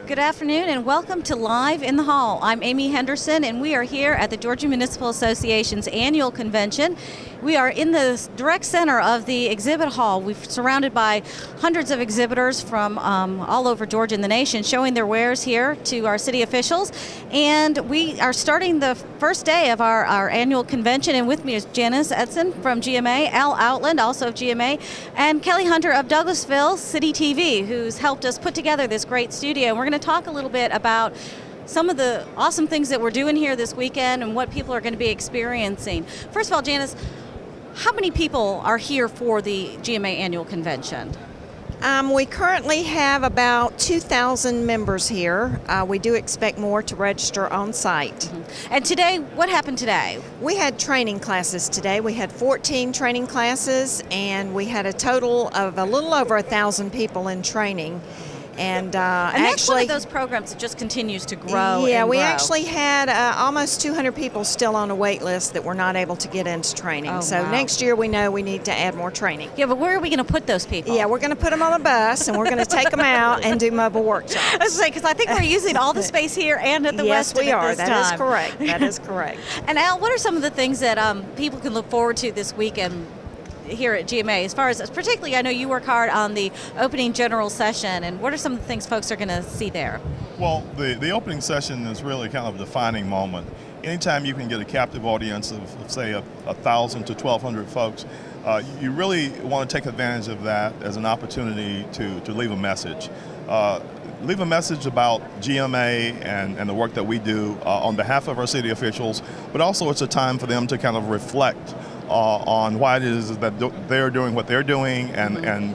Good afternoon and welcome to Live in the Hall. I'm Amy Henderson and we are here at the Georgia Municipal Association's annual convention. We are in the direct center of the exhibit hall. We're surrounded by hundreds of exhibitors from all over Georgia and the nation showing their wares here to our city officials. And we are starting the first day of our annual convention, and with me is Janice Eidson from GMA, Al Outland, also of GMA, and Kellie Hunter of Douglasville City TV, who's helped us put together this great studio. And we're going to talk a little bit about some of the awesome things that we're doing here this weekend and what people are going to be experiencing. First of all, Janice, how many people are here for the GMA annual convention? We currently have about 2,000 members here. We do expect more to register on site. Mm-hmm. And today, what happened today? We had training classes today. We had 14 training classes, and we had a total of a little over 1,000 people in training. And that's one of those programs that just continues to grow. Yeah, and we grow. actually had almost 200 people still on a wait list that were not able to get into training. So next year we know we need to add more training. Yeah, but where are we going to put those people? Yeah, we're going to put them on a bus and we're going to take them out and do mobile workshops. I was saying, because I think we're using all the space here and at the Yes, Westin we are. at this That time. is correct. That is correct. And Al, what are some of the things that people can look forward to this weekend here at GMA, as far as, particularly, I know you work hard on the opening general session, and what are some of the things folks are going to see there? Well, the opening session is really kind of a defining moment. Anytime you can get a captive audience of say, 1,000 to 1,200 folks, you really want to take advantage of that as an opportunity to leave a message. Leave a message about GMA and the work that we do on behalf of our city officials, but also it's a time for them to kind of reflect on why it is that they're doing what they're doing, and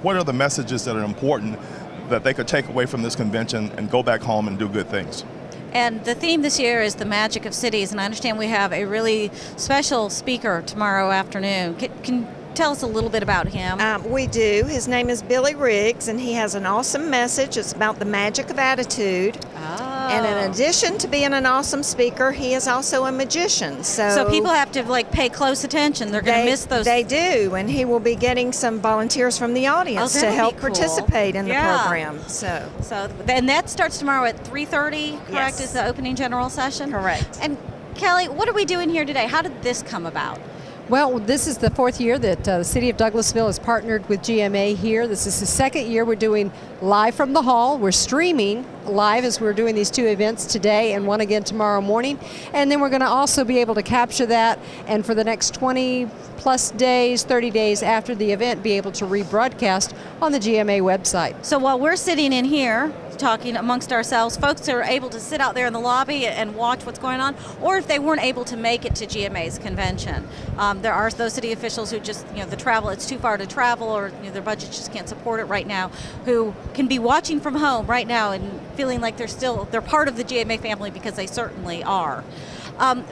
what are the messages that are important that they could take away from this convention and go back home and do good things. And the theme this year is the magic of cities, and I understand we have a really special speaker tomorrow afternoon. Can tell us a little bit about him. We do. His name is Billy Riggs, and he has an awesome message. It's about the magic of attitude. Oh. And in addition to being an awesome speaker, he is also a magician. So people have to pay close attention. They're going to miss those. They do, and he will be getting some volunteers from the audience to help participate in the program. So and that starts tomorrow at 3:30. Correct? Yes. Is the opening general session? Correct. And Kellie, what are we doing here today? How did this come about? Well, this is the fourth year that the City of Douglasville has partnered with GMA here. This is the second year we're doing live from the hall. We're streaming live as we're doing these two events today and one again tomorrow morning. And then we're going to also be able to capture that and for the next 20 plus days, 30 days after the event, be able to rebroadcast on the GMA website. So while we're sitting in here talking amongst ourselves, folks are able to sit out there in the lobby and watch what's going on, or if they weren't able to make it to GMA's convention. There are those city officials who just, the travel, it's too far to travel, or their budgets just can't support it right now, who can be watching from home right now and feeling like they're part of the GMA family, because they certainly are.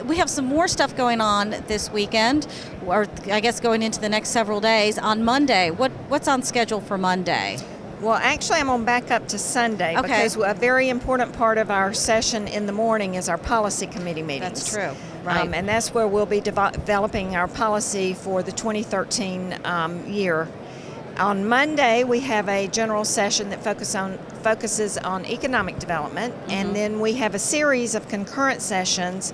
We have some more stuff going on this weekend, or I guess going into the next several days. On Monday, what's on schedule for Monday? Well, actually, I'm going to back up to Sunday, because a very important part of our session in the morning is our policy committee meetings. That's true, right. And that's where we'll be developing our policy for the 2013 year. On Monday, we have a general session that focuses on economic development, and then we have a series of concurrent sessions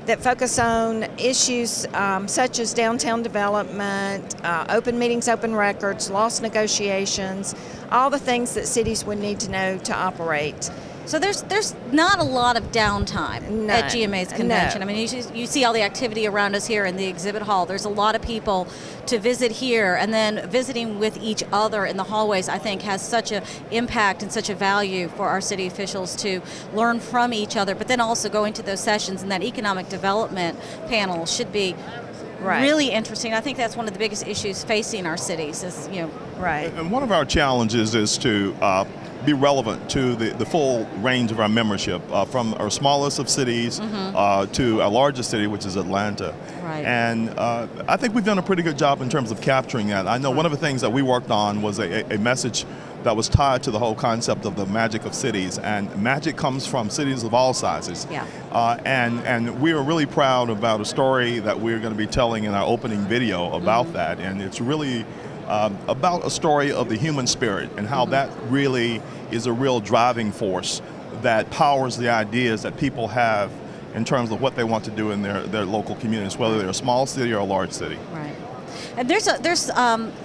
that focus on issues such as downtown development, open meetings, open records, loss negotiations, all the things that cities would need to know to operate. So there's not a lot of downtime at GMA's convention. No. I mean, you see all the activity around us here in the exhibit hall. There's a lot of people to visit here, and then visiting with each other in the hallways, I think, has such an impact and such a value for our city officials to learn from each other, but then also going to those sessions, and that economic development panel should be really interesting. I think that's one of the biggest issues facing our cities is, Right. And one of our challenges is to be relevant to the full range of our membership, from our smallest of cities to our largest city, which is Atlanta. Right. And I think we've done a pretty good job in terms of capturing that. I know one of the things that we worked on was a message that was tied to the whole concept of the magic of cities, and magic comes from cities of all sizes. Yeah. And we are really proud about a story that we're going to be telling in our opening video about that, and it's really about a story of the human spirit and how that really is a real driving force that powers the ideas that people have in terms of what they want to do in their local communities, whether they're a small city or a large city. Right. And there's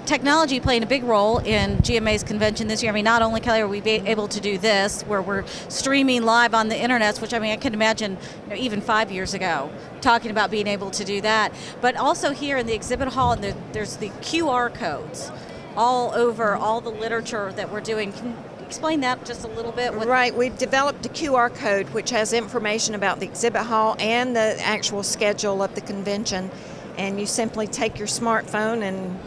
technology playing a big role in GMA's convention this year. I mean, not only, Kelly, are we able to do this, where we're streaming live on the internet, which, I mean, I can imagine, even 5 years ago, talking about being able to do that, but also here in the exhibit hall, and there's the QR codes all over all the literature that we're doing. Can you explain that just a little bit? Right, we've developed a QR code which has information about the exhibit hall and the actual schedule of the convention. And you simply take your smartphone and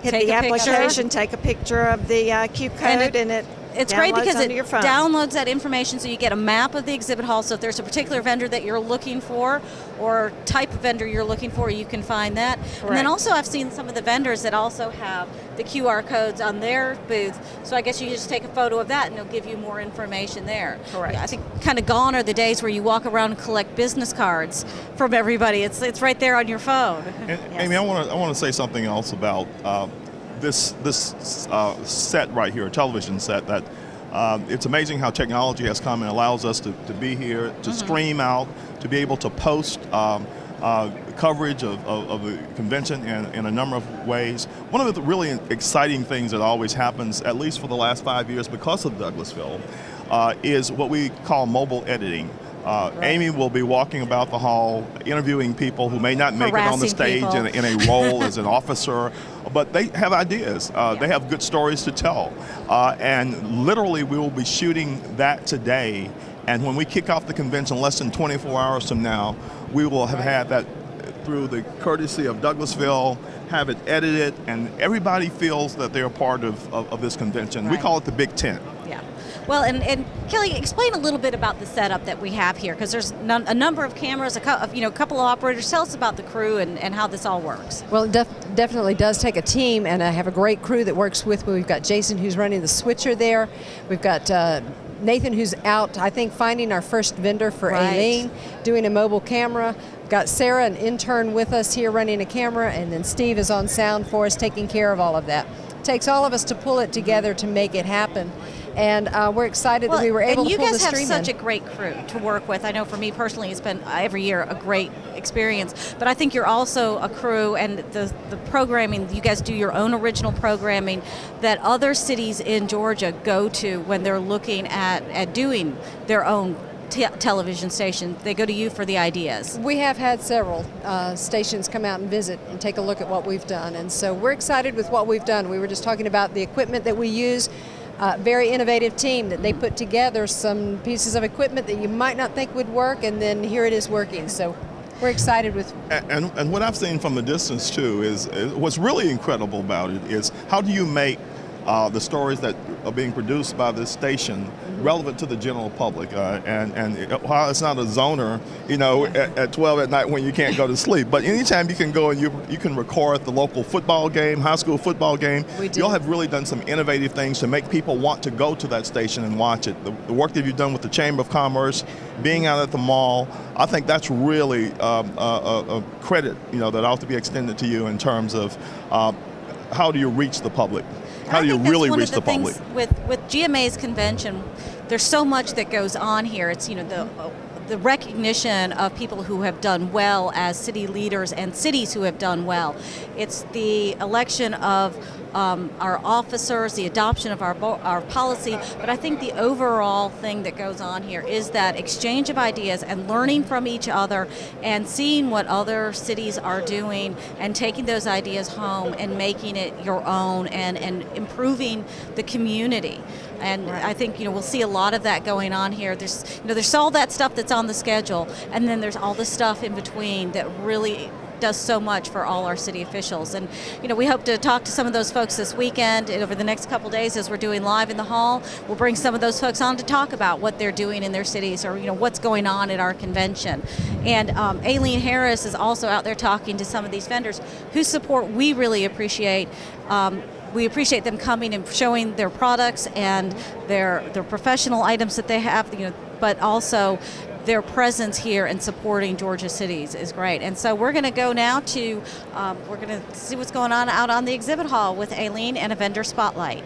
hit the application, take a picture of the Q code, and it's great because it your phone. downloads that information, so you get a map of the exhibit hall. So if there's a particular vendor that you're looking for or type of vendor you're looking for, you can find that. Correct. And then also I've seen some of the vendors that also have the QR codes on their booth. So I guess you just take a photo of that and it'll give you more information there. Correct. Yeah, I think kind of gone are the days where you walk around and collect business cards from everybody. It's right there on your phone. And, Yes. Amy, I want to say something else about this set right here, a television set, that it's amazing how technology has come and allows us to be here, to stream out, to be able to post coverage of the convention in a number of ways. One of the really exciting things that always happens, at least for the last 5 years because of Douglasville, is what we call mobile editing. Amy will be walking about the hall, interviewing people who may not make it on the stage in a role as an officer, but they have ideas. They have good stories to tell. And literally, we will be shooting that today. And when we kick off the convention less than 24 hours from now, we will have had that through the courtesy of Douglasville, have it edited, and everybody feels that they're a part of this convention. Right. We call it the Big Tent. Yeah. Well, and Kelly, explain a little bit about the setup that we have here, because there's a number of cameras, a couple of operators. Tell us about the crew and how this all works. Well, it definitely does take a team, and I have a great crew that works with me. We've got Jason, who's running the switcher there. We've got Nathan, who's out, I think, finding our first vendor for Aileen, doing a mobile camera. We've got Sarah, an intern, with us here running a camera, and then Steve is on sound for us, taking care of all of that. It takes all of us to pull it together to make it happen. And we're excited that we were able to pull the stream in. And you guys have such a great crew to work with. I know for me personally, it's been every year a great experience. But I think you're also a crew, and the programming, you guys do your own original programming that other cities in Georgia go to when they're looking at doing their own television station. They go to you for the ideas. We have had several stations come out and visit and take a look at what we've done. And so we're excited with what we've done. We were just talking about the equipment that we use. Very innovative team that they put together some pieces of equipment that you might not think would work, and then here it is working. So we're excited with. And what I've seen from the distance too is what's really incredible about it is how do you make the stories that are being produced by this station relevant to the general public, and while it's not a zoner, at 12 at night when you can't go to sleep, but anytime you can go and you can record the local football game, high school football game. You all have really done some innovative things to make people want to go to that station and watch it. The work that you've done with the Chamber of Commerce, being out at the mall, I think that's really a credit that ought to be extended to you in terms of how do you reach the public? How do you really reach the public? With GMA's convention, there's so much that goes on here. It's the recognition of people who have done well as city leaders and cities who have done well. It's the election of our officers, the adoption of our policy, but I think the overall thing that goes on here is that exchange of ideas and learning from each other and seeing what other cities are doing and taking those ideas home and making it your own and improving the community. And I think we'll see a lot of that going on here. There's all that stuff that's on the schedule, and then there's all the stuff in between that really does so much for all our city officials. And we hope to talk to some of those folks this weekend and over the next couple days as we're doing Live in the Hall. We'll bring some of those folks on to talk about what they're doing in their cities, or what's going on at our convention. And Aileen Harris is also out there talking to some of these vendors whose support we really appreciate. We appreciate them coming and showing their products and their professional items that they have, but also their presence here and supporting Georgia cities is great. And so we're going to go now to, we're going to see what's going on out on the exhibit hall with Aileen and a vendor spotlight.